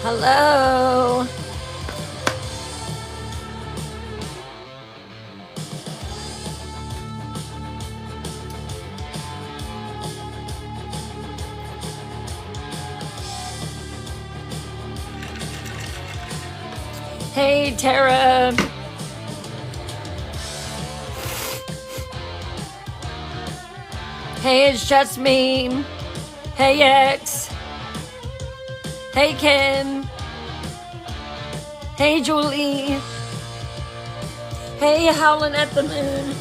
Hello. Hey, Tara. Hey, it's just me. Hey, X. Hey, Kim. Hey, Julie. Hey, Howlin' at the Moon.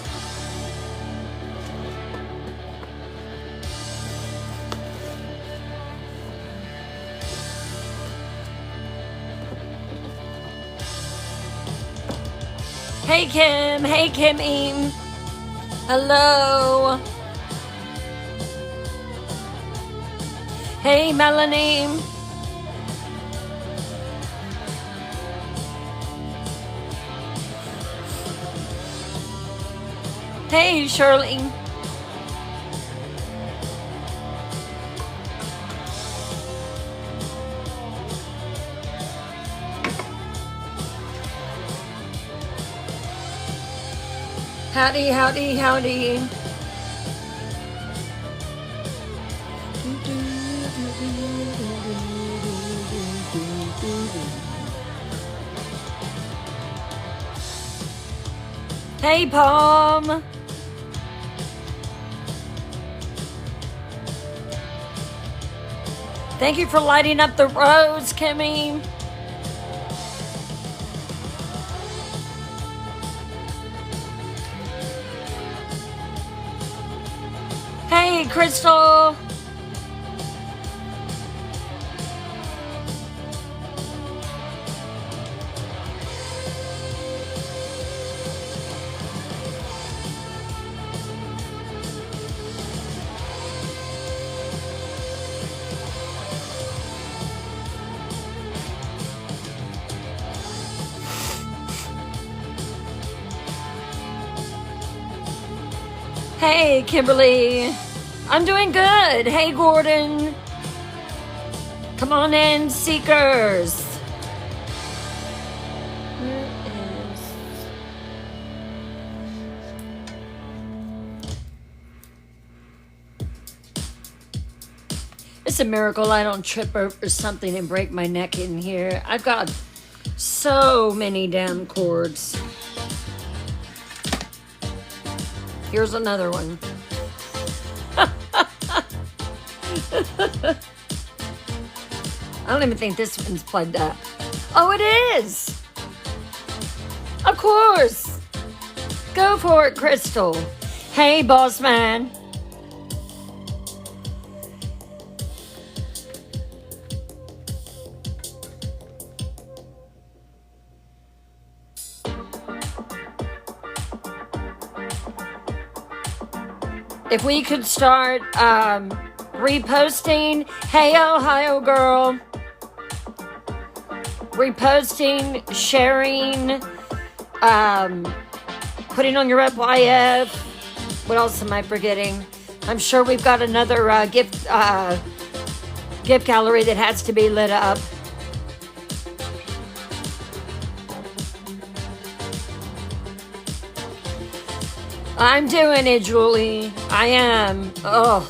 Hey, Kim. Hey, Kimmy. Hello. Hey, Melanie. Hey, Shirley. Howdy, howdy, howdy. Hey, Palm. Thank you for lighting up the roads, Kimmy. Hey, Crystal. Hey, Kimberly. I'm doing good. Hey, Gordon. Come on in, Seekers. Where is... It's a miracle I don't trip over something and break my neck in here. I've got so many damn cords. Here's another one. I don't even think this one's plugged up. Oh, it is! Of course! Go for it, Crystal. Hey, boss man. If we could start reposting, hey Ohio girl, reposting, sharing, putting on your FYF. What else am I forgetting? I'm sure we've got another gift gallery that has to be lit up. I'm doing it, Julie. I am. Oh.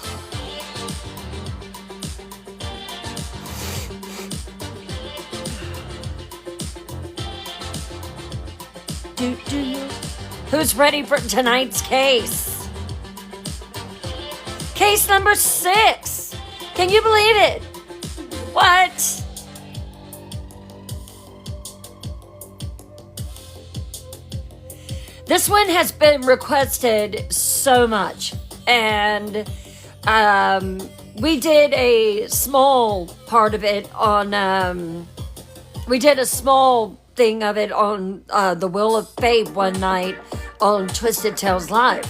Who's ready for tonight's case? Case number 6. Can you believe it? What? This one has been requested so much, and we did a small part of it on, we did a small thing of it on the Wheel of Fate one night on Twisted Tales Live,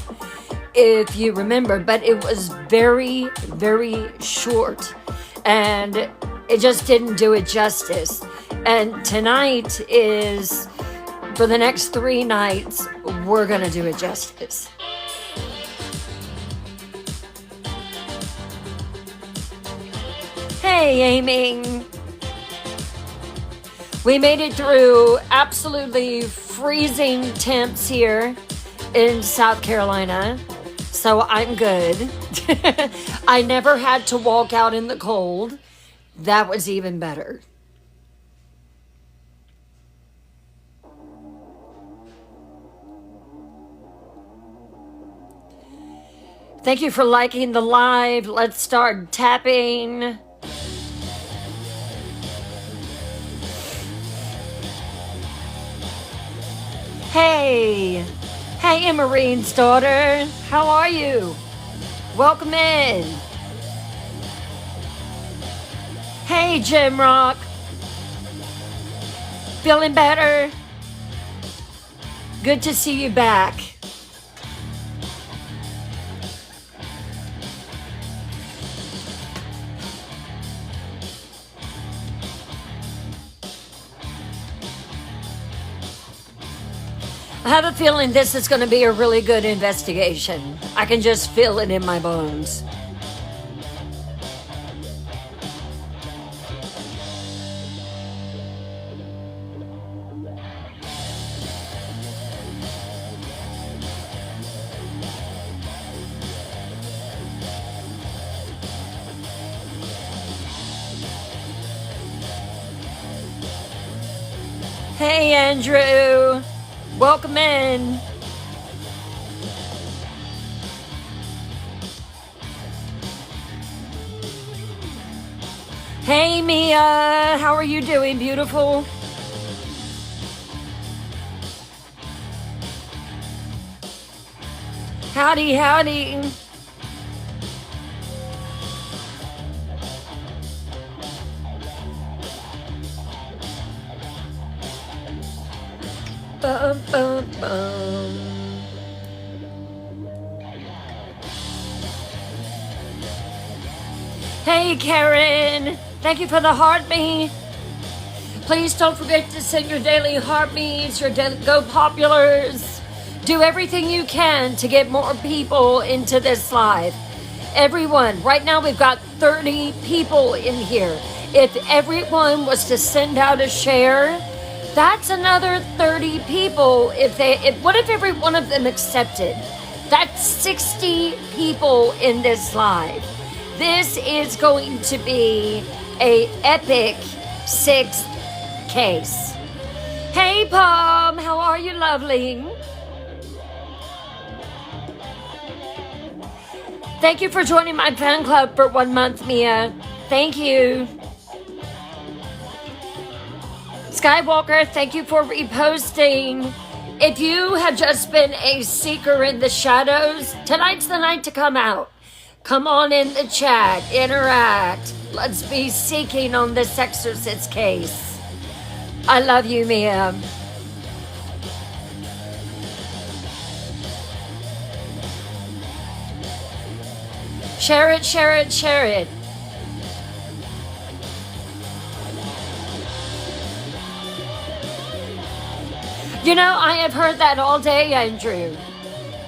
if you remember, but it was very, very short, and it just didn't do it justice. And tonight is, for the next 3 nights, we're gonna do it justice. Hey, Amy. We made it through absolutely freezing temps here in South Carolina, so I'm good. I never had to walk out in the cold. That was even better. Thank you for liking the live. Let's start tapping. Hey, hey, Marine's daughter, how are you? Welcome in. Hey, Jim Rock, feeling better? Good to see you back. I have a feeling this is going to be a really good investigation. I can just feel it in my bones. Hey, Andrew. Welcome in. Hey, Mia. How are you doing, beautiful? Howdy, howdy. Bum, bum, bum. Hey, Karen. Thank you for the heartbeat. Please don't forget to send your daily heartbeats, your Go Populars. Do everything you can to get more people into this live. Everyone, right now we've got 30 people in here. If everyone was to send out a share, that's another 30 people. What if every one of them accepted? That's 60 people in this live. This is going to be a epic 6th case. Hey, Palm, how are you, lovely? Thank you for joining my fan club for 1 month, Mia. Thank you. Skywalker, thank you for reposting. If you have just been a seeker in the shadows, tonight's the night to come out. Come on in the chat, interact. Let's be seeking on this exorcist case. I love you, Mia. Share it, share it, share it. You know, I have heard that all day, Andrew.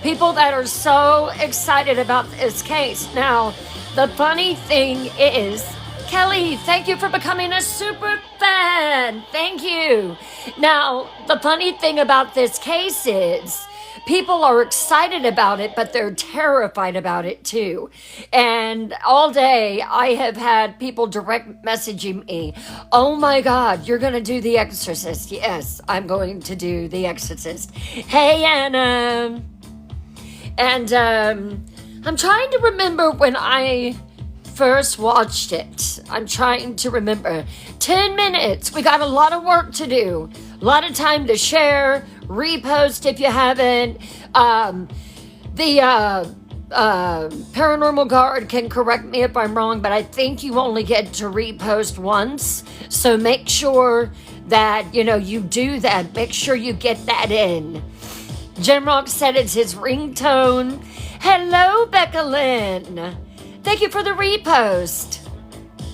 People that are so excited about this case. Now, the funny thing is, Kelly, thank you for becoming a super fan. Thank you. Now, the funny thing about this case is, people are excited about it, but they're terrified about it too. And all day, I have had people direct messaging me, oh my God, you're going to do The Exorcist. Yes, I'm going to do The Exorcist. Hey, Anna. And I'm trying to remember when I first watched it. I'm trying to remember. 10 minutes. We got a lot of work to do. A lot of time to share, repost if you haven't. The Paranormal Guard can correct me if I'm wrong, but I think you only get to repost once. So make sure that, you do that. Make sure you get that in. Jim Rock said it's his ringtone. Hello, Becca Lynn. Thank you for the repost.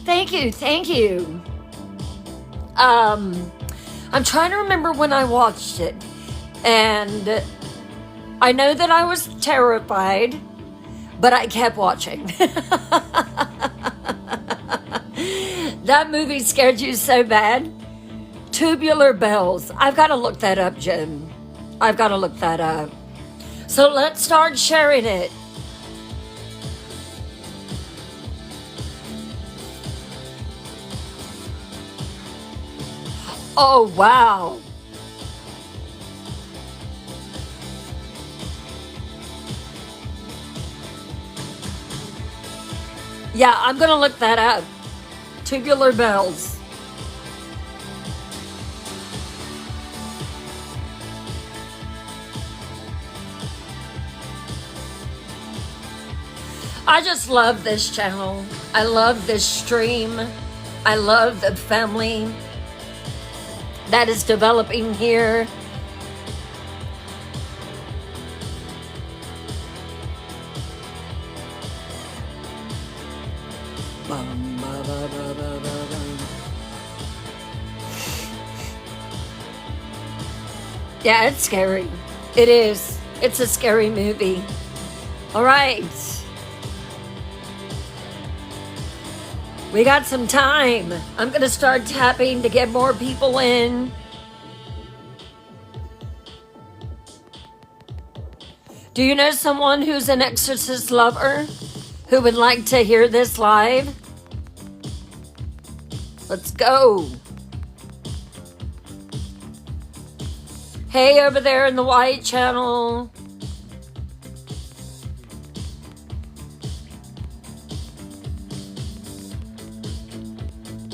Thank you, thank you. I'm trying to remember when I watched it, and I know that I was terrified, but I kept watching. That movie scared you so bad. Tubular Bells. I've got to look that up, Jim. I've got to look that up. So let's start sharing it. Oh, wow. Yeah, I'm going to look that up. Tubular Bells. I just love this channel. I love this stream. I love the family that is developing here. Yeah, it's scary. It is. It's a scary movie. All right. We got some time. I'm going to start tapping to get more people in. Do you know someone who's an Exorcist lover who would like to hear this live? Let's go. Hey, over there in the white channel.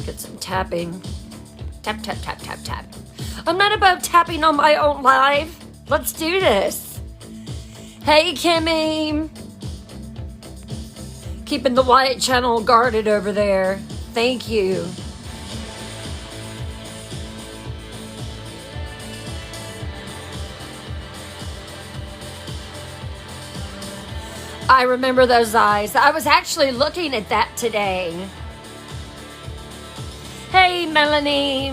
Get some tapping. Tap, tap, tap, tap, tap. I'm not above tapping on my own live. Let's do this. Hey, Kimmy. Keeping the white channel guarded over there. Thank you. I remember those eyes. I was actually looking at that today. Hey, Melanie.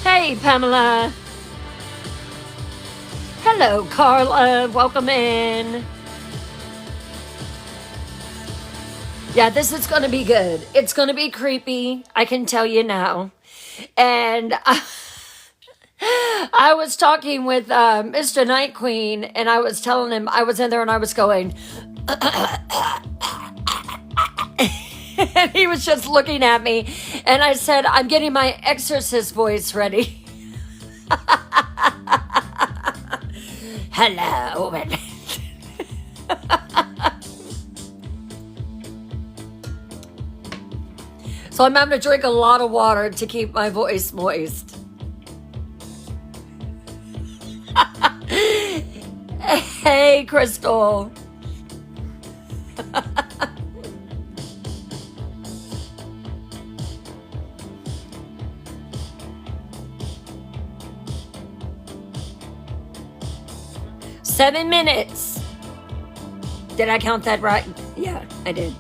Hey, Pamela. Hello, Carla. Welcome in. Yeah, this is going to be good. It's going to be creepy. I can tell you now. And I was talking with Mr. Night Queen, and I was telling him, I was in there and I was going, and he was just looking at me, and I said, I'm getting my exorcist voice ready. Hello. So I'm having to drink a lot of water to keep my voice moist. Hey, Crystal. Seven minutes. Did I count that right? Yeah, I did.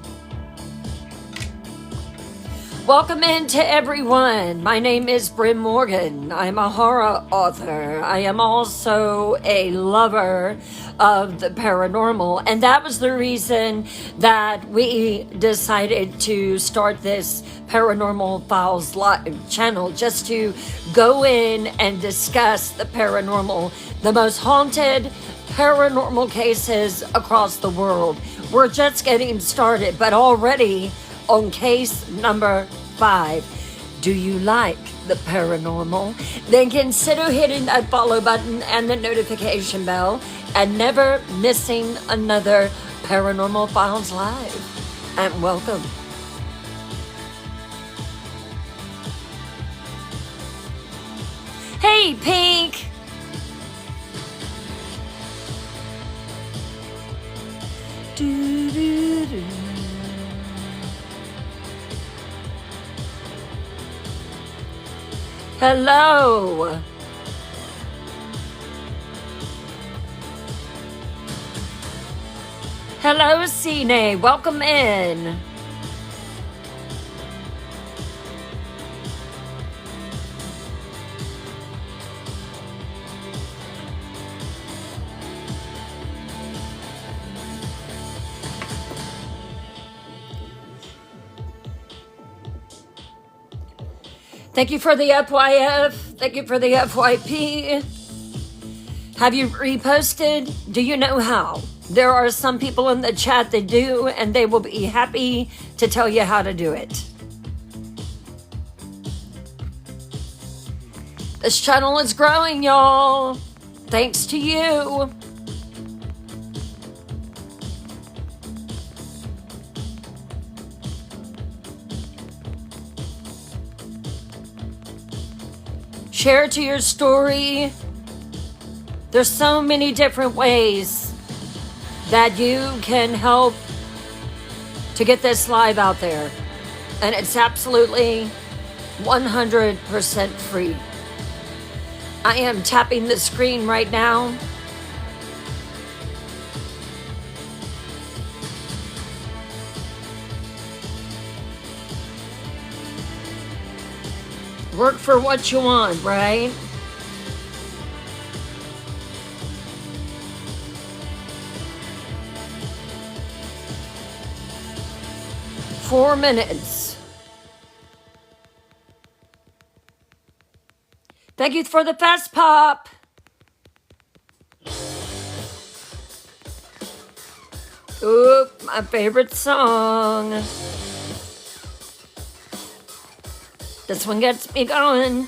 Welcome in to everyone. My name is Bryn Morgan. I'm a horror author. I am also a lover of the paranormal. And that was the reason that we decided to start this Paranormal Files Live channel, just to go in and discuss the paranormal, the most haunted paranormal cases across the world. We're just getting started, but already on case number 5. Do you like the paranormal? Then consider hitting that follow button and the notification bell and never missing another Paranormal Files Live. And welcome. Hey, Pink. Do, do, do. Hello. Hello, Cine. Welcome in. Thank you for the FYF. Thank you for the FYP. Have you reposted? Do you know how? There are some people in the chat that do, and they will be happy to tell you how to do it. This channel is growing, y'all. Thanks to you. Share to your story. There's so many different ways that you can help to get this live out there. And it's absolutely 100% free. I am tapping the screen right now. Work for what you want, right? Four minutes. Thank you for the fast pop. Ooh, my favorite song. This one gets me going.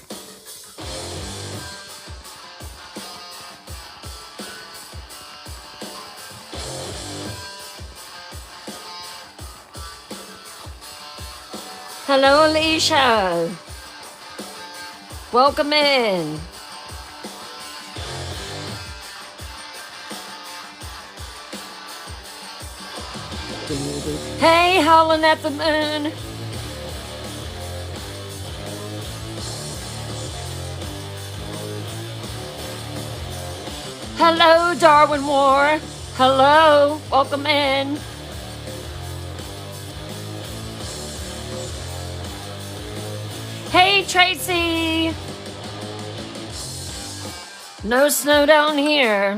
Hello, Alicia. Welcome in. Hey, howling at the moon. Hello, Darwin War. Hello, welcome in. Hey, Tracy. No snow down here.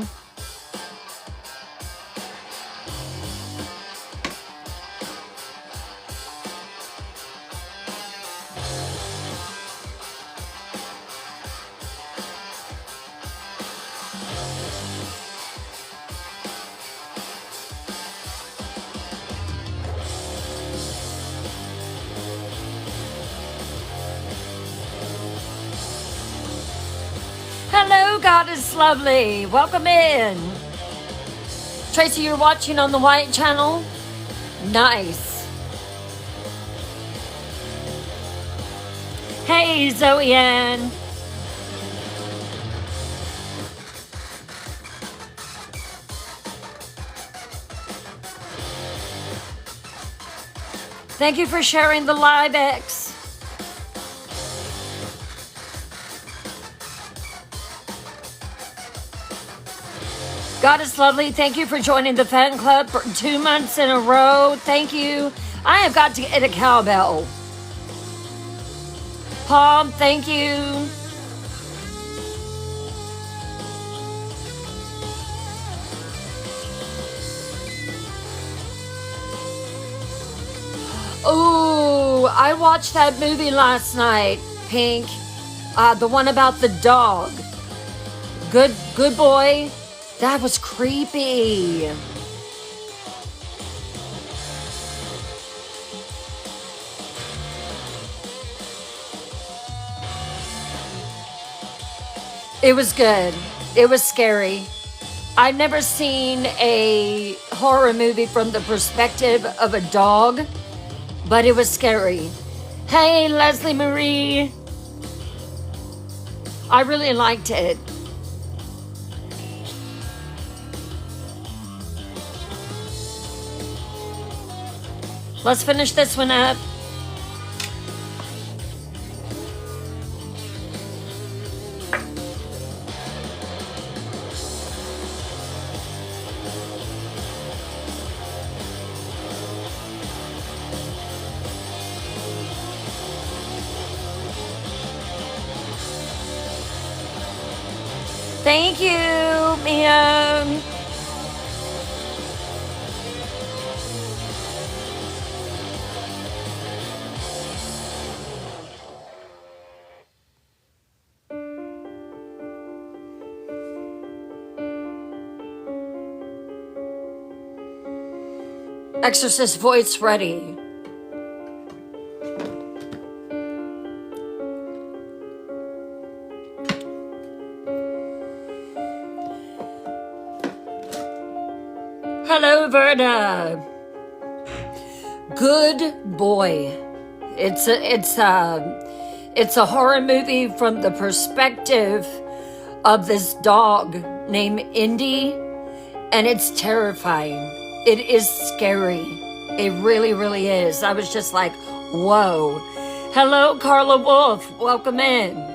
Hello, God is lovely. Welcome in. Tracy, you're watching on the White Channel? Nice. Hey, Zoe Ann. Thank you for sharing the live X. God is lovely. Thank you for joining the fan club for 2 months in a row. Thank you. I have got to get a cowbell. Palm, thank you. Ooh, I watched that movie last night, Pink. The one about the dog. Good boy. That was creepy. It was good. It was scary. I've never seen a horror movie from the perspective of a dog, but it was scary. Hey, Leslie Marie. I really liked it. Let's finish this one up. Thank you, Mia. Exorcist voice ready. Hello, Verna. Good boy. It's a horror movie from the perspective of this dog named Indy, and it's terrifying. It is scary. It really, really is. I was just like, whoa. Hello, Carla Wolf. Welcome in.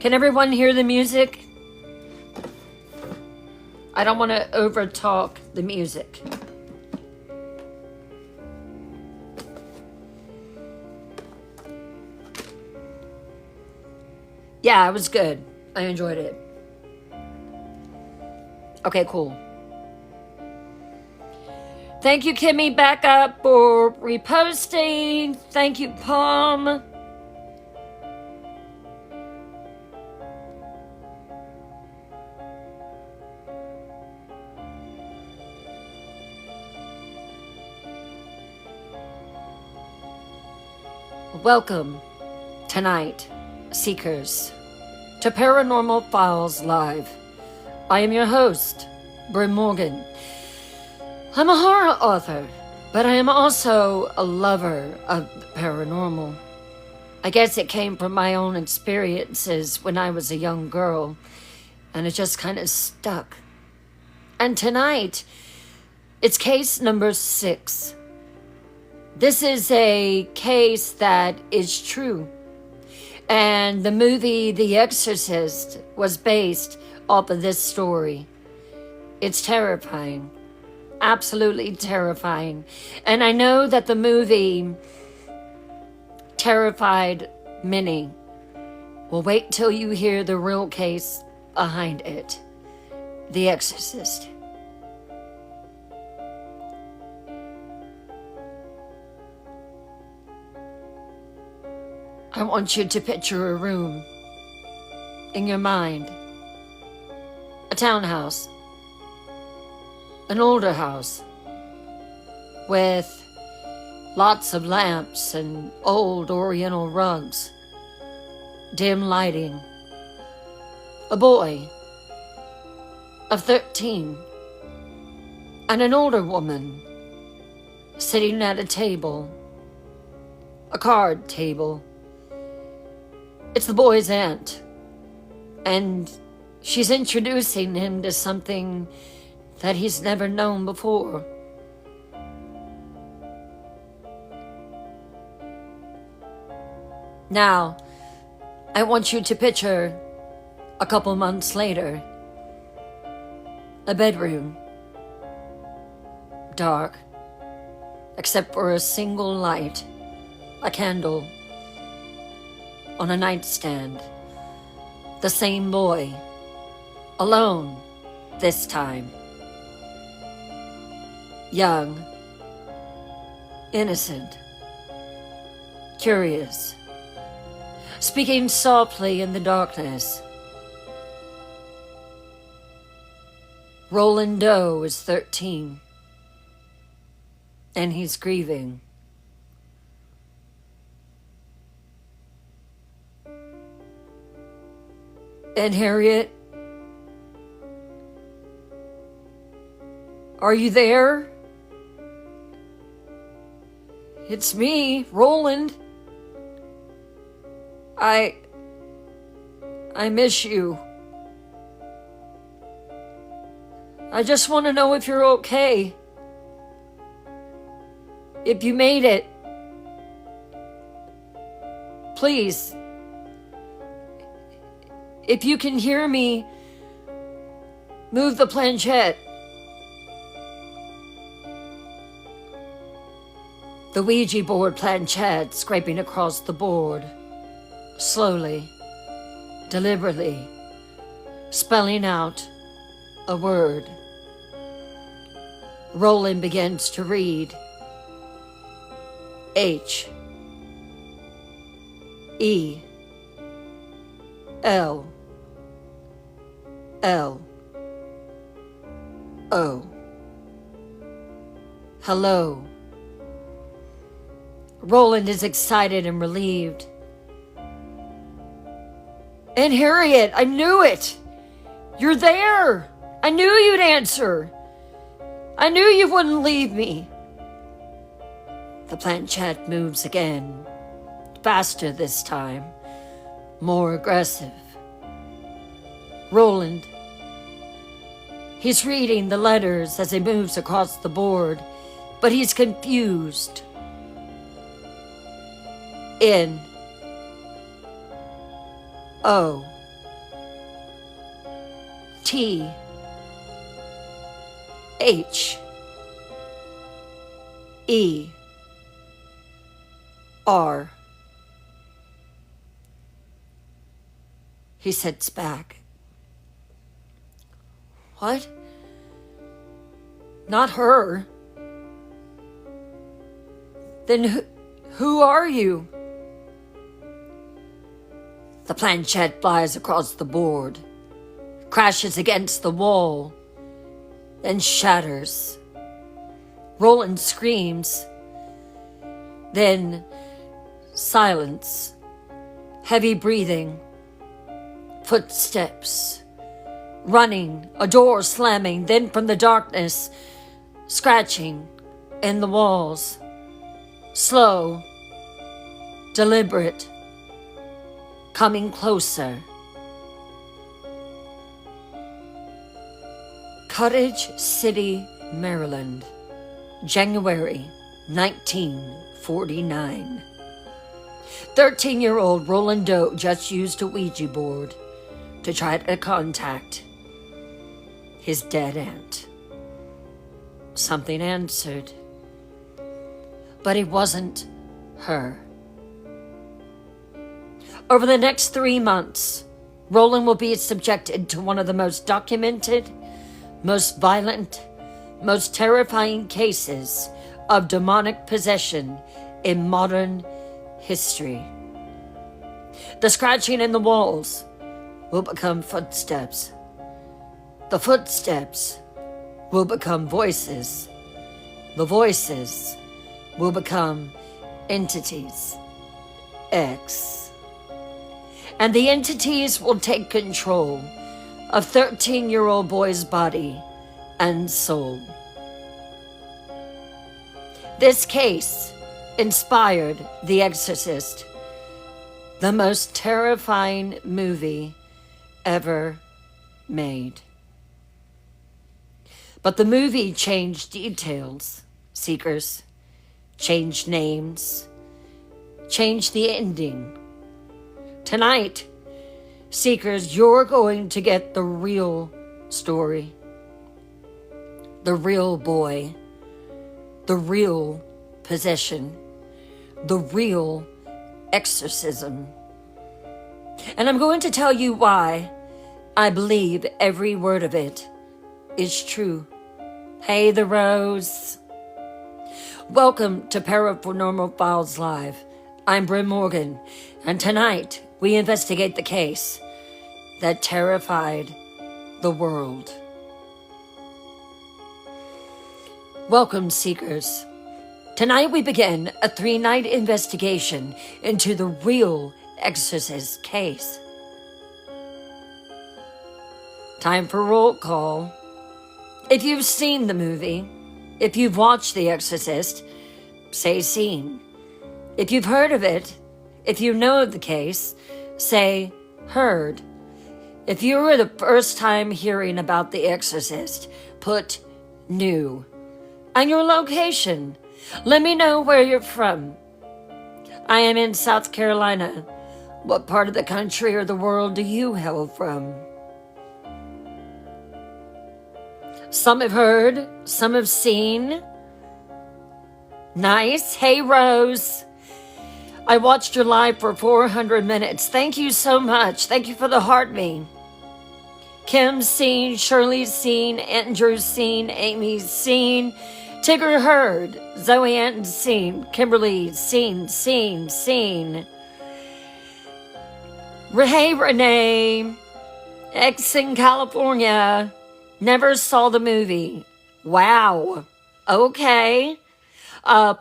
Can everyone hear the music? I don't want to overtalk the music. Yeah, it was good. I enjoyed it. Okay, cool. Thank you, Kimmy Backup, for reposting. Thank you, Palm. Welcome tonight, Seekers, to Paranormal Files Live. I am your host, Bryn Morgan. I'm a horror author, but I am also a lover of the paranormal. I guess it came from my own experiences when I was a young girl, and it just kind of stuck. And tonight, it's case number 6. This is a case that is true. And the movie The Exorcist was based off of this story. It's terrifying. Absolutely terrifying. And I know that the movie terrified many. Well, wait till you hear the real case behind it. The Exorcist. I want you to picture a room in your mind. A townhouse. An older house. With lots of lamps and old oriental rugs. Dim lighting. A boy of 13. And an older woman sitting at a table. A card table. It's the boy's aunt, and she's introducing him to something that he's never known before. Now, I want you to picture a couple months later, a bedroom, dark, except for a single light, a candle, on a nightstand. The same boy, alone this time. Young, innocent, curious, speaking softly in the darkness. Roland Doe is 13, and he's grieving. And Harriet, are you there? It's me, Roland. I miss you. I just want to know if you're okay. If you made it. Please. If you can hear me, move the planchette. The Ouija board planchette scraping across the board, slowly, deliberately, spelling out a word. Roland begins to read. H E L L O. Hello. Roland is excited and relieved. And Harriet, I knew it. You're there. I knew you'd answer. I knew you wouldn't leave me. The planchette moves again, faster this time, more aggressive. Roland. He's reading the letters as he moves across the board, but he's confused. N O T H E R. He sits back. What? Not her. Then who are you? The planchette flies across the board, crashes against the wall, then shatters. Roland screams. Then silence, heavy breathing, footsteps, running, a door slamming, then from the darkness, scratching in the walls. Slow, deliberate, coming closer. Cottage City, Maryland, January 1949. 13-year-old Roland Doe just used a Ouija board to try to contact his dead aunt. Something answered, but it wasn't her. Over the next 3 months, Roland will be subjected to one of the most documented, most violent, most terrifying cases of demonic possession in modern history. The scratching in the walls will become footsteps. The footsteps will become voices. The voices will become entities. X. And the entities will take control of 13-year-old boy's body and soul. This case inspired The Exorcist, the most terrifying movie ever made. But the movie changed details, seekers, changed names, changed the ending. Tonight, seekers, you're going to get the real story, the real boy, the real possession, the real exorcism. And I'm going to tell you why I believe every word of it is true. Hey, the Rose. Welcome to Paranormal Files Live. I'm Bryn Morgan, and tonight we investigate the case that terrified the world. Welcome, seekers. Tonight we begin a 3-night investigation into the real Exorcist case. Time for roll call. If you've seen the movie, if you've watched The Exorcist, say seen. If you've heard of it, if you know of the case, say heard. If you were the first time hearing about The Exorcist, put new. And your location. Let me know where you're from. I am in South Carolina. What part of the country or the world do you hail from? Some have heard, some have seen. Nice. Hey, Rose. I watched your live for 400 minutes. Thank you so much. Thank you for the heart me. Kim's seen, Shirley's seen, Andrew's seen, Amy's seen, Tigger heard, Zoe Anton's seen, Kimberly seen. Hey, Renee. Ex in California. Never saw the movie. Wow. Okay.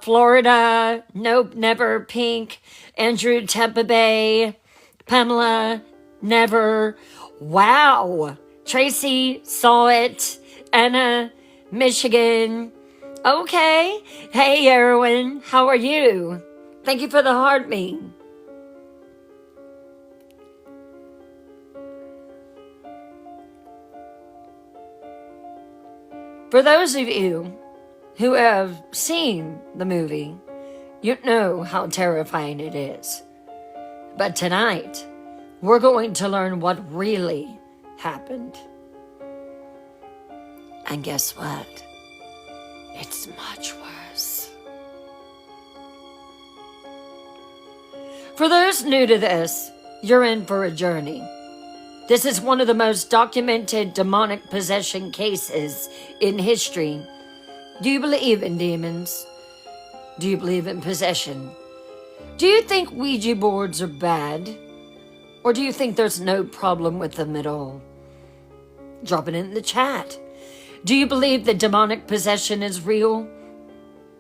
Florida. Nope, never. Pink. Andrew, Tampa Bay. Pamela. Never. Wow. Tracy saw it. Anna, Michigan. Okay. Hey, Erwin. How are you? Thank you for the heart me. For those of you who have seen the movie, you know how terrifying it is. But tonight, we're going to learn what really happened. And guess what? It's much worse. For those new to this, you're in for a journey. This is one of the most documented demonic possession cases in history. Do you believe in demons? Do you believe in possession? Do you think Ouija boards are bad? Or do you think there's no problem with them at all? Drop it in the chat. Do you believe that demonic possession is real?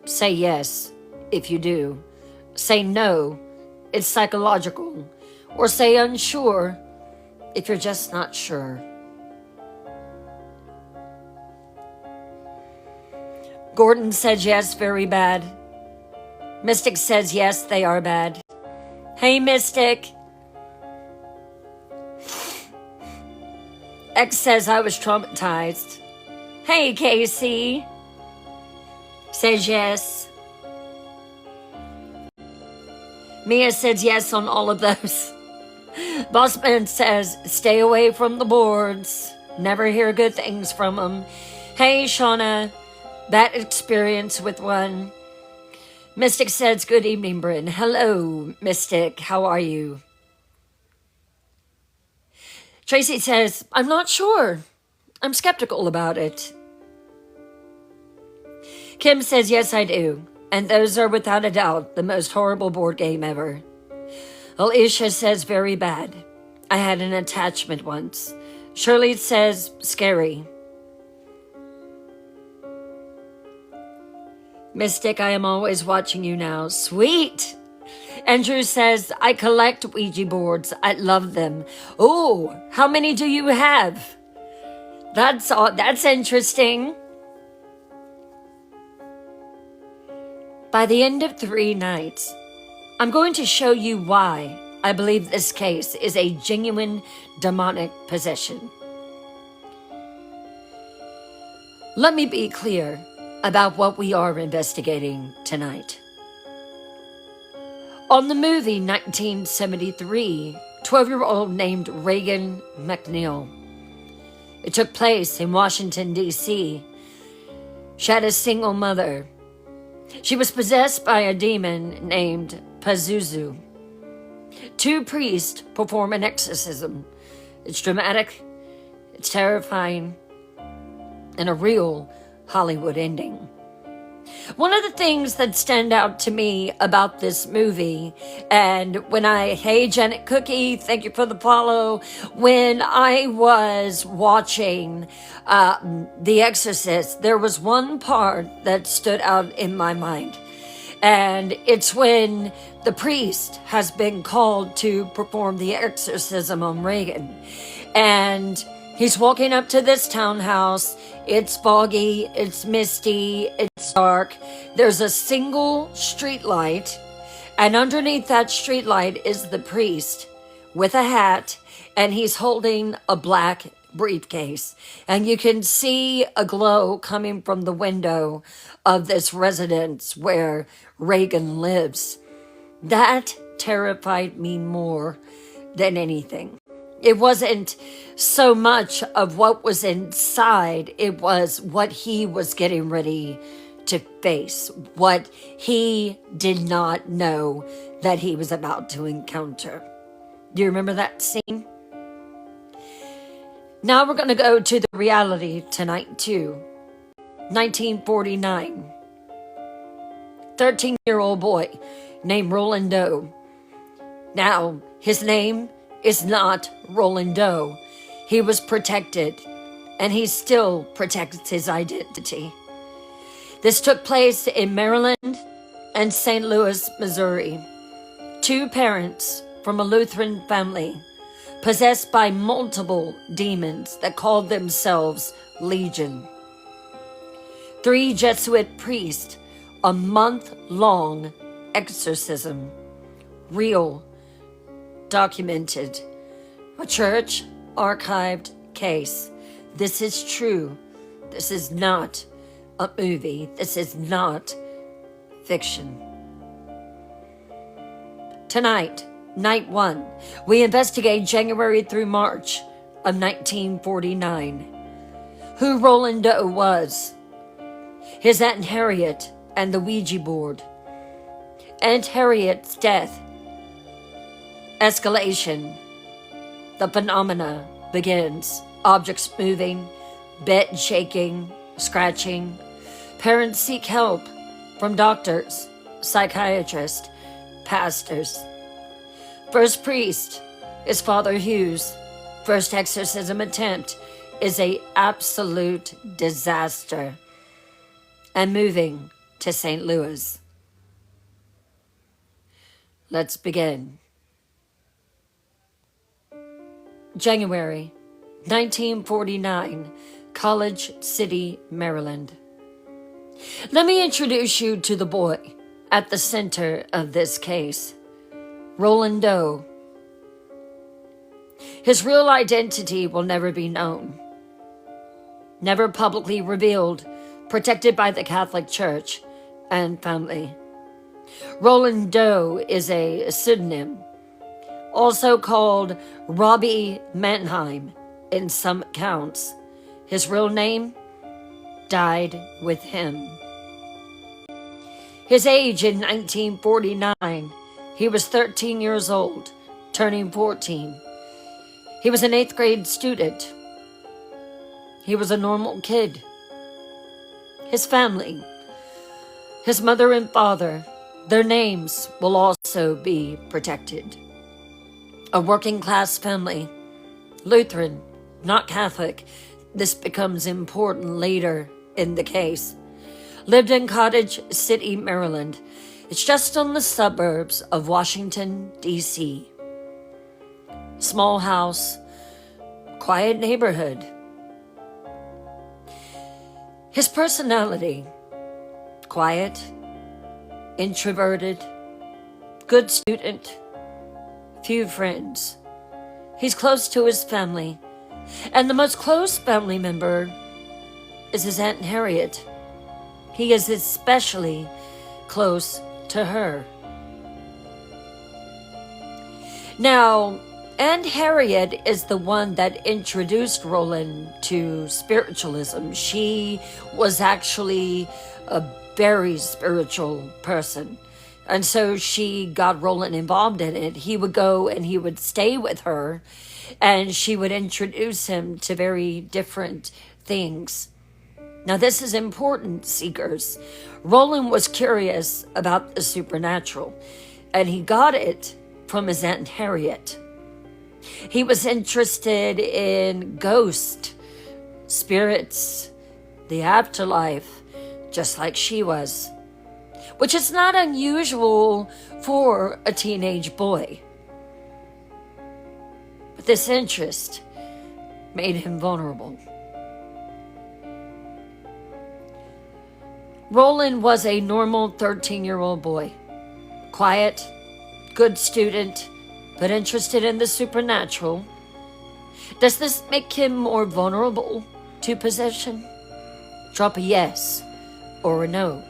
Say yes, if you do. Say no, it's psychological. Or say unsure, if you're just not sure. Gordon says yes, very bad. Mystic says yes, they are bad. Hey, Mystic. X says I was traumatized. Hey, Casey. Says yes. Mia says yes on all of those. Bossman says, stay away from the boards. Never hear good things from them. Hey, Shauna. Bad experience with one. Mystic says, good evening, Bryn. Hello, Mystic. How are you? Tracy says, I'm not sure. I'm skeptical about it. Kim says, yes, I do. And those are without a doubt the most horrible board game ever. Alicia says, very bad. I had an attachment once. Shirley says, scary. Mystic, I am always watching you now. Sweet. Andrew says, I collect Ouija boards. I love them. Oh, how many do you have? That's interesting. By the end of 3 nights, I'm going to show you why I believe this case is a genuine demonic possession. Let me be clear about what we are investigating tonight. On the movie 1973, 12-year-old named Reagan McNeil. It took place in Washington, D.C. She had a single mother. She was possessed by a demon named Pazuzu. 2 priests perform an exorcism. It's dramatic, it's terrifying, and a real Hollywood ending. One of the things that stand out to me about this movie, and hey, Janet Cookie, thank you for the follow. When I was watching The Exorcist, there was one part that stood out in my mind. And it's when the priest has been called to perform the exorcism on Reagan. And he's walking up to this townhouse. It's foggy, it's misty, it's dark. There's a single street light, and underneath that street light is the priest with a hat, and he's holding a black briefcase. And you can see a glow coming from the window of this residence where Reagan lives. That terrified me more than anything. It wasn't so much of what was inside, it was what he was getting ready to face what he did not know that he was about to encounter. Do you remember that scene? Now we're going to go to the reality tonight too. 1949. 13-year-old boy named Roland Doe. Now, his name is not Roland Doe. He was protected, and he still protects his identity. This took place in Maryland and St. Louis, Missouri. Two parents from a Lutheran family possessed by multiple demons that called themselves Legion. 3 Jesuit priests, a month-long exorcism, real, documented, a church archived case. This is true. This is not a movie. This is not fiction. Tonight, night 1, we investigate January through March of 1949. Who Roland Doe was, his Aunt Harriet and the Ouija board, Aunt Harriet's death, escalation, the phenomena begins, objects moving, bed shaking, scratching. Parents seek help from doctors, psychiatrists, pastors. First priest is Father Hughes. First exorcism attempt is an absolute disaster. And moving to St. Louis. Let's begin. January 1949, College City, Maryland. Let me introduce you to the boy at the center of this case, Roland Doe. His real identity will never be known, never publicly revealed, protected by the Catholic Church and family. Roland Doe is a pseudonym, also called Robbie Mannheim in some accounts. His real name died with him. His age in 1949, he was 13 years old, turning 14. He was an 8th grade student. He was a normal kid. His family, his mother and father, their names will also be protected. A working class family, Lutheran, not Catholic. This becomes important later in the case. Lived in Cottage City, Maryland. It's just on the suburbs of Washington, D.C. Small house, quiet neighborhood. His personality, quiet, introverted, good student, few friends. He's close to his family, and the most close family member is his Aunt Harriet. He is especially close to her. Now, Aunt Harriet is the one that introduced Roland to spiritualism. She was actually a very spiritual person. And so she got Roland involved in it. He would go and he would stay with her, and she would introduce him to very different things. Now, this is important, seekers. Roland was curious about the supernatural, and he got it from his Aunt Harriet. He was interested in ghosts, spirits, the afterlife, just like she was, which is not unusual for a teenage boy. But this interest made him vulnerable. Roland was a normal 13-year-old boy, quiet, good student, but interested in the supernatural. Does this make him more vulnerable to possession? Drop a yes or a no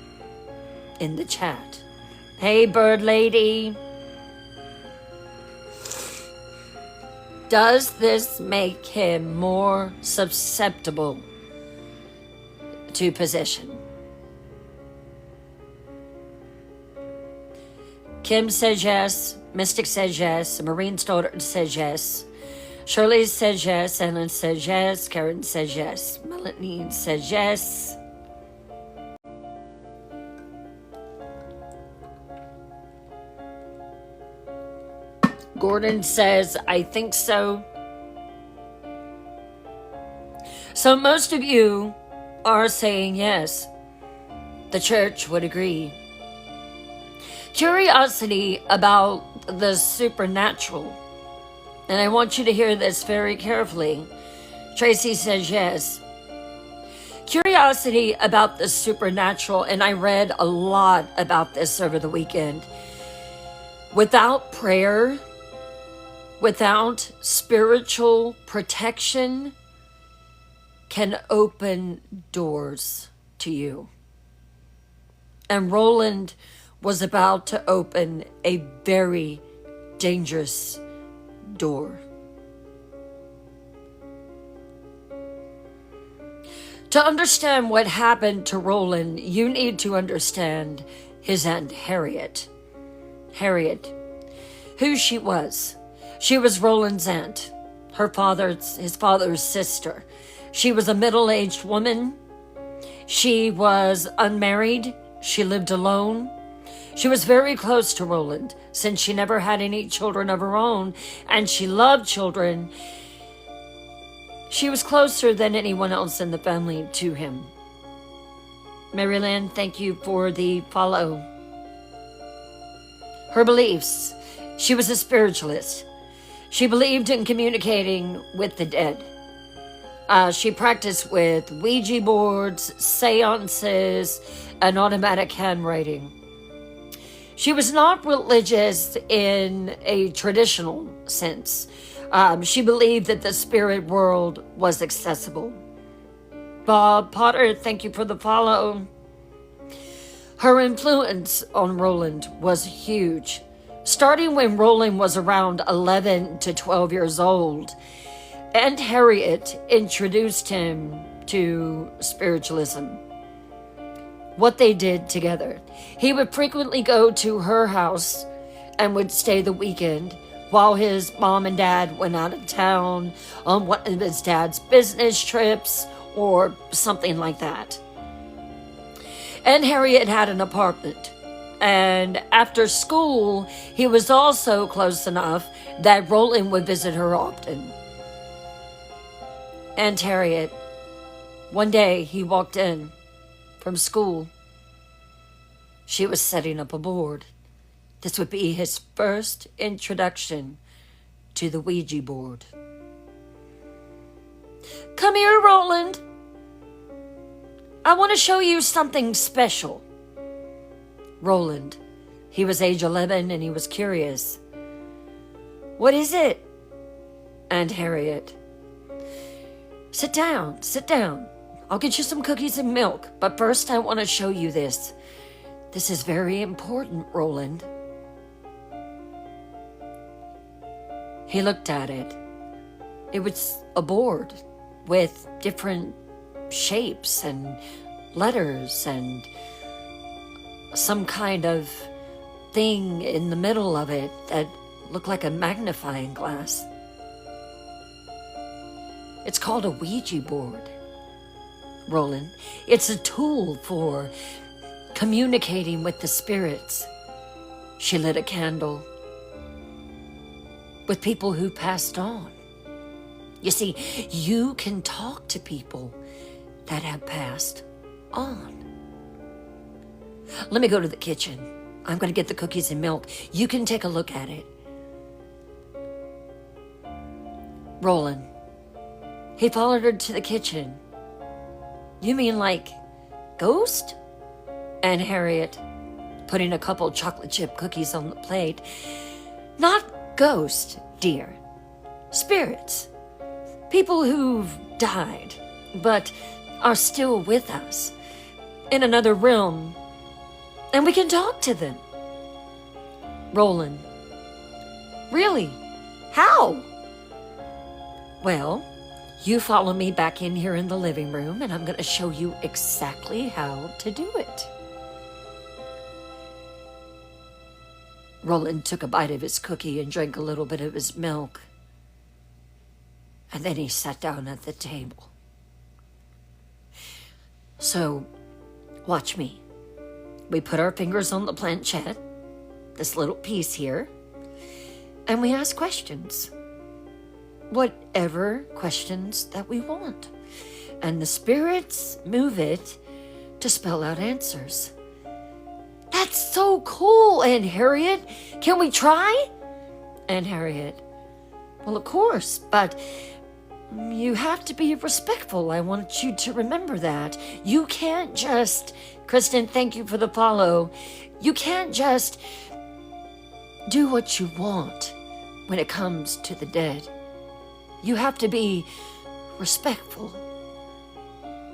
in the chat. Hey, bird lady. Does this make him more susceptible to possession? Kim says yes. Mystic says yes. Marine's daughter says yes. Shirley says yes. Ellen says yes. Karen says yes. Melanie says yes. Gordon says, I think so. So most of you are saying yes. The church would agree. Curiosity about the supernatural. And I want you to hear this very carefully. Tracy says yes. Curiosity about the supernatural, and I read a lot about this over the weekend. Without prayer, without spiritual protection, can open doors to you. And Roland was about to open a very dangerous door. To understand what happened to Roland, you need to understand his Aunt Harriet. Harriet, who she was. She was Roland's aunt, his father's sister. She was a middle-aged woman. She was unmarried. She lived alone. She was very close to Roland since she never had any children of her own, and she loved children. She was closer than anyone else in the family to him. Maryland, thank you for the follow. Her beliefs. She was a spiritualist. She believed in communicating with the dead. She practiced with Ouija boards, seances, and automatic handwriting. She was not religious in a traditional sense. She believed that the spirit world was accessible. Bob Potter, thank you for the follow. Her influence on Roland was huge. Starting when Roland was around 11 to 12 years old, Aunt Harriet introduced him to spiritualism. What they did together. He would frequently go to her house and would stay the weekend while his mom and dad went out of town on one of his dad's business trips or something like that. And Harriet had an apartment. And after school, he was also close enough that Roland would visit her often. Aunt Harriet, one day he walked in from school. She was setting up a board. This would be his first introduction to the Ouija board. Come here, Roland. I want to show you something special. Roland, he was age 11 and he was curious. What is it? Aunt Harriet. Sit down, sit down. I'll get you some cookies and milk, but first I want to show you this. This is very important, Roland. He looked at it. It was a board with different shapes and letters and some kind of thing in the middle of it that looked like a magnifying glass. It's called a Ouija board, Roland. It's a tool for communicating with the spirits. She lit a candle with people who passed on. You see, you can talk to people that have passed on. Let me go to the kitchen. I'm going to get the cookies and milk. You can take a look at it. Roland. He followed her to the kitchen. You mean like ghost? And Harriet, putting a couple chocolate chip cookies on the plate. Not ghost, dear. Spirits. People who've died, but are still with us. In another realm. And we can talk to them. Roland. Really? How? Well, you follow me back in here in the living room, and I'm going to show you exactly how to do it. Roland took a bite of his cookie and drank a little bit of his milk. And then he sat down at the table. So, watch me. We put our fingers on the planchette, this little piece here, and we ask questions. Whatever questions that we want. And the spirits move it to spell out answers. That's so cool, Aunt Harriet. Can we try? Aunt Harriet, well, of course, but you have to be respectful. I want you to remember that. You can't just, Kristen, thank you for the follow. You can't just do what you want when it comes to the dead. You have to be respectful.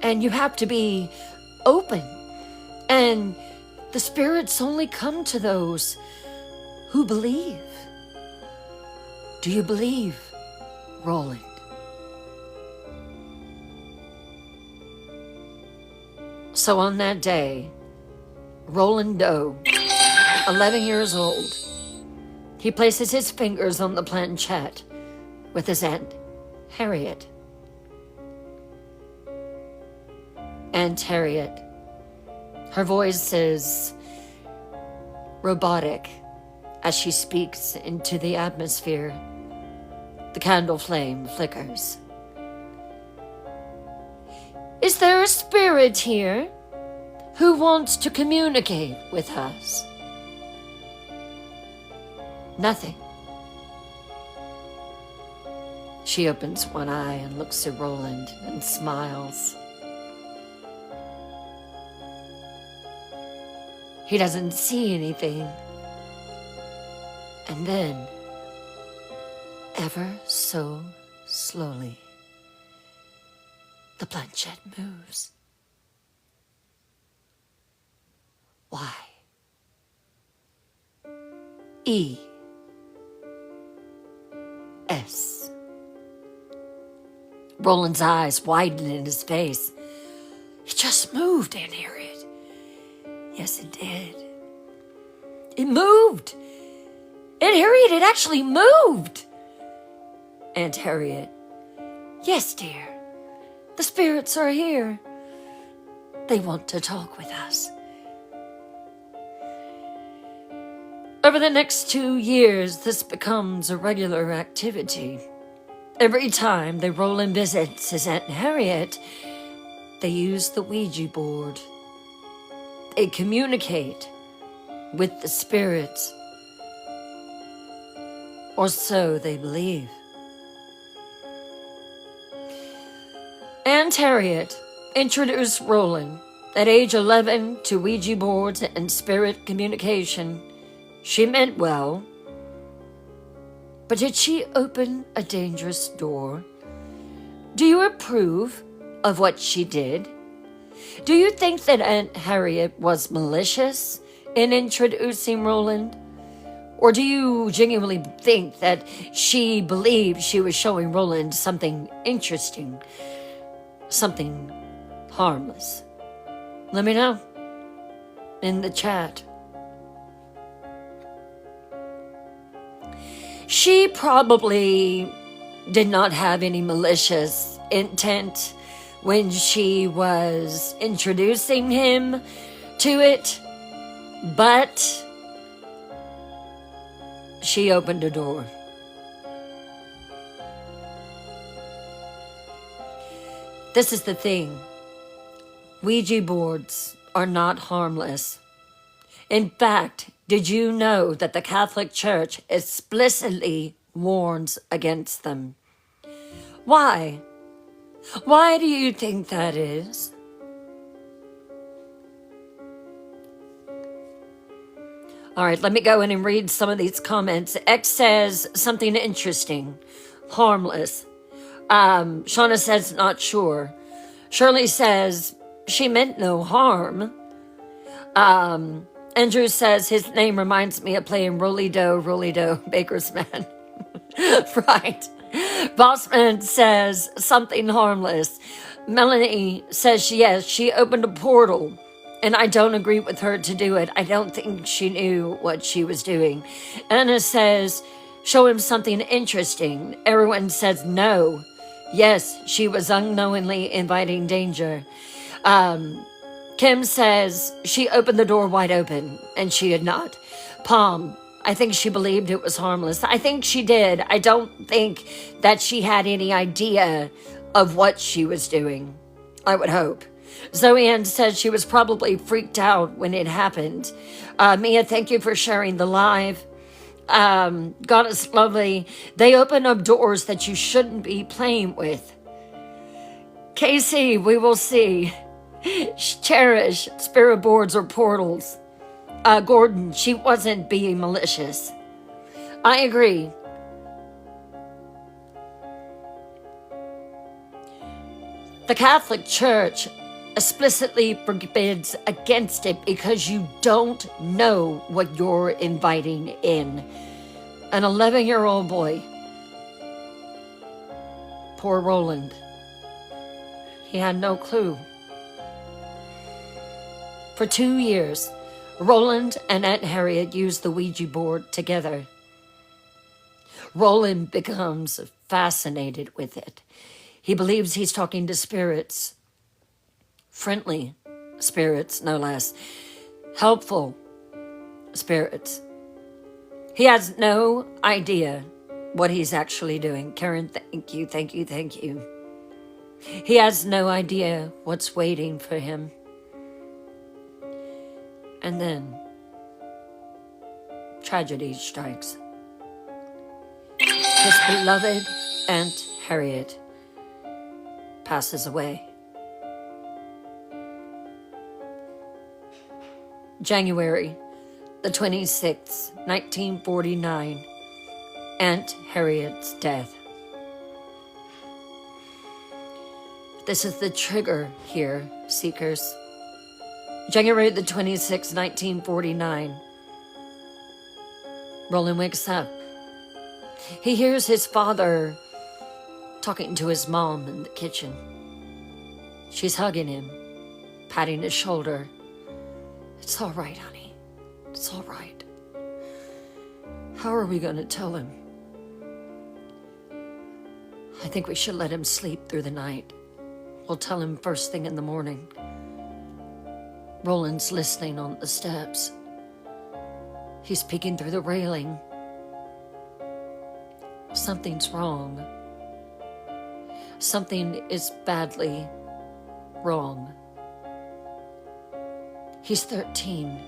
And you have to be open. And the spirits only come to those who believe. Do you believe, Roland? So on that day, Roland Doe, 11 years old, he places his fingers on the planchette with his Aunt Harriet. Aunt Harriet, her voice is robotic as she speaks into the atmosphere. The candle flame flickers. Is there a spirit here who wants to communicate with us? Nothing. She opens one eye and looks at Roland and smiles. He doesn't see anything. And then, ever so slowly, the planchette moves. Y. E. S. Roland's eyes widen in his face. It just moved, Aunt Harriet. Yes, it did. It moved. Aunt Harriet, it actually moved. Aunt Harriet. Yes, dear. The spirits are here. They want to talk with us. Over the next 2 years, this becomes a regular activity. Every time that Roland visits his Aunt Harriet, they use the Ouija board. They communicate with the spirits, or so they believe. Aunt Harriet introduced Roland at age 11 to Ouija boards and spirit communication. She meant well, but did she open a dangerous door? Do you approve of what she did? Do you think that Aunt Harriet was malicious in introducing Roland? Or do you genuinely think that she believed she was showing Roland something interesting, something harmless? Let me know in the chat. She probably did not have any malicious intent when she was introducing him to it, but she opened a door. This is the thing. Ouija boards are not harmless. In fact, did you know that the Catholic Church explicitly warns against them? Why? Why do you think that is? All right, let me go in and read some of these comments. X says something interesting. Harmless. Shauna says not sure. Shirley says she meant no harm. Andrew says his name reminds me of playing Roly Doe, Baker's Man. Right. Bossman says something harmless. Melanie says yes, she opened a portal And I don't agree with her to do it. I don't think she knew what she was doing. Anna says, show him something interesting. Everyone says no. Yes, she was unknowingly inviting danger. Kim says she opened the door wide open, and she had not. Palm, I think she believed it was harmless. I think she did. I don't think that she had any idea of what she was doing. I would hope. Zoe Ann said she was probably freaked out when it happened. Mia, thank you for sharing the live. God is lovely. They open up doors that you shouldn't be playing with. Casey, we will see. Cherish, spirit boards or portals. Gordon, she wasn't being malicious. I agree. The Catholic Church explicitly forbids against it because you don't know what you're inviting in. An 11-year-old boy. Poor Roland. He had no clue. For 2 years, Roland and Aunt Harriet used the Ouija board together. Roland becomes fascinated with it. He believes he's talking to spirits. Friendly spirits, no less. Helpful spirits. He has no idea what he's actually doing. Karen, thank you, thank you, thank you. He has no idea what's waiting for him. And then tragedy strikes. His beloved Aunt Harriet passes away. January the 26th, 1949, Aunt Harriet's death. This is the trigger here, seekers. January the 26th, 1949. Roland wakes up. He hears his father talking to his mom in the kitchen. She's hugging him, patting his shoulder. It's all right, honey. It's all right. How are we going to tell him? I think we should let him sleep through the night. We'll tell him first thing in the morning. Roland's listening on the steps. He's peeking through the railing. Something's wrong. Something is badly wrong. He's 13.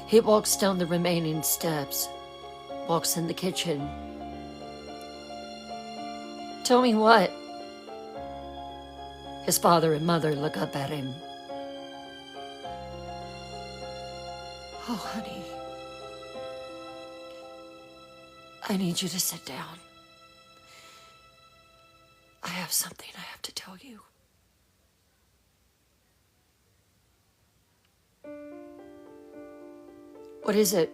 He walks down the remaining steps, walks in the kitchen. Tell me what? His father and mother look up at him. Oh, honey. I need you to sit down. I have something I have to tell you. What is it?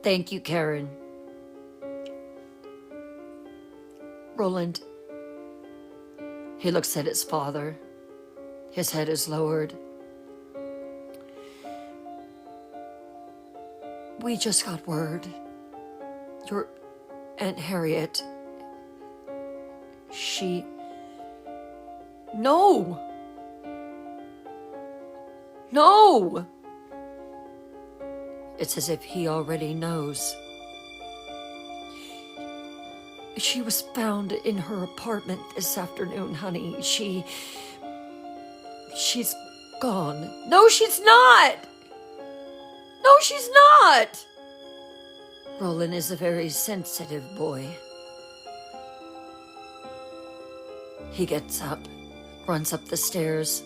Thank you, Karen. Roland. He looks at his father. His head is lowered. We just got word. Your Aunt Harriet, she... No! No! It's as if he already knows. She was found in her apartment this afternoon, honey. She's gone. No, she's not! No, she's not! Roland is a very sensitive boy. He gets up, runs up the stairs,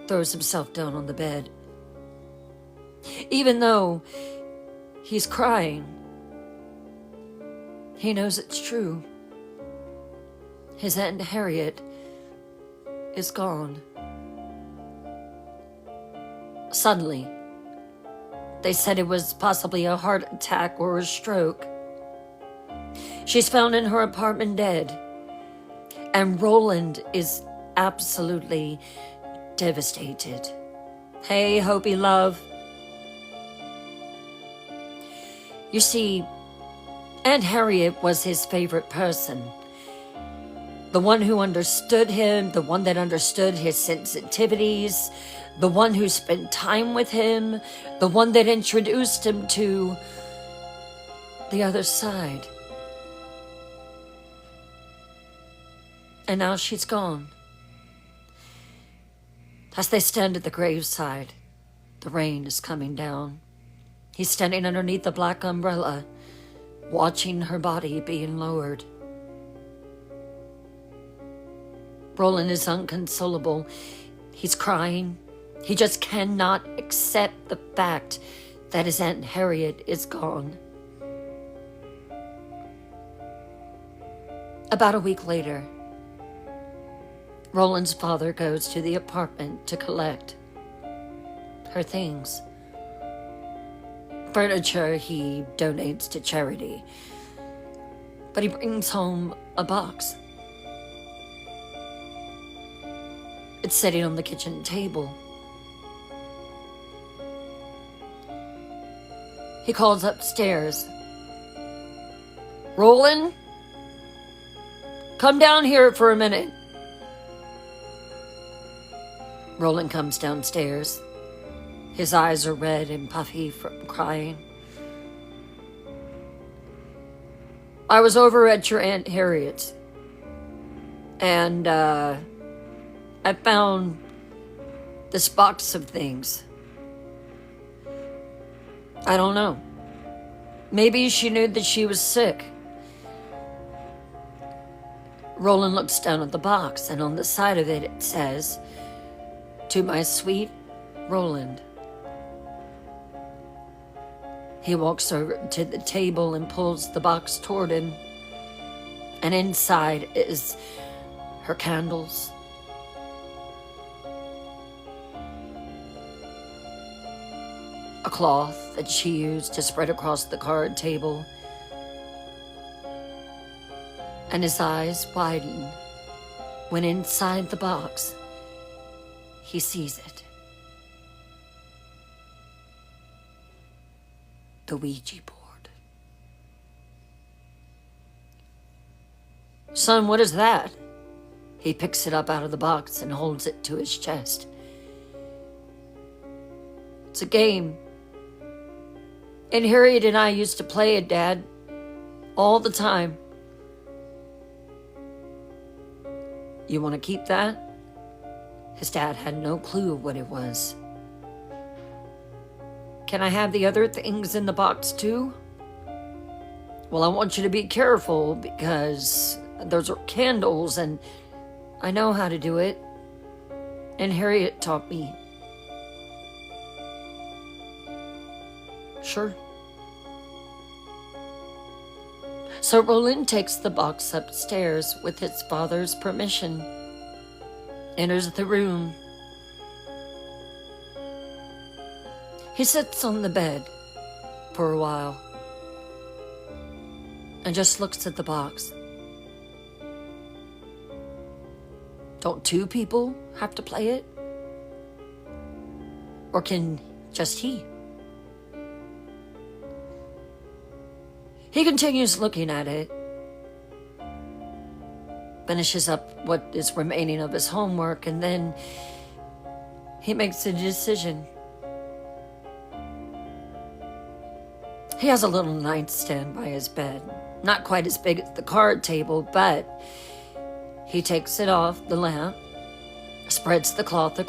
throws himself down on the bed. Even though he's crying, he knows it's true. His Aunt Harriet is gone. Suddenly, they said it was possibly a heart attack or a stroke. She's found in her apartment dead. And Roland is absolutely devastated. Hey, Hopi love. You see, Aunt Harriet was his favorite person. The one who understood him, the one that understood his sensitivities, the one who spent time with him, the one that introduced him to the other side. And now she's gone. As they stand at the graveside, the rain is coming down. He's standing underneath the black umbrella, watching her body being lowered. Roland is inconsolable. He's crying. He just cannot accept the fact that his Aunt Harriet is gone. About a week later, Roland's father goes to the apartment to collect her things. Furniture he donates to charity, but he brings home a box. It's sitting on the kitchen table. He calls upstairs. Roland, come down here for a minute. Roland comes downstairs. His eyes are red and puffy from crying. I was over at your Aunt Harriet's, and I found this box of things. I don't know. Maybe she knew that she was sick. Roland looks down at the box, and on the side of it, it says, "To my sweet Roland." He walks over to the table and pulls the box toward him. And inside is her candles, a cloth that she used to spread across the card table. And his eyes widen when inside the box, he sees it. The Ouija board. Son, what is that? He picks it up out of the box and holds it to his chest. It's a game. And Harriet and I used to play it, Dad, all the time. You want to keep that? His dad had no clue what it was. Can I have the other things in the box too? Well, I want you to be careful because those are candles and I know how to do it. And Harriet taught me. Sure. So Roland takes the box upstairs with his father's permission, enters the room. He sits on the bed for a while and just looks at the box. Don't two people have to play it? Or can just he? He continues looking at it, finishes up what is remaining of his homework, and then he makes a decision. He has a little nightstand by his bed, not quite as big as the card table, but he takes it off the lamp, spreads the cloth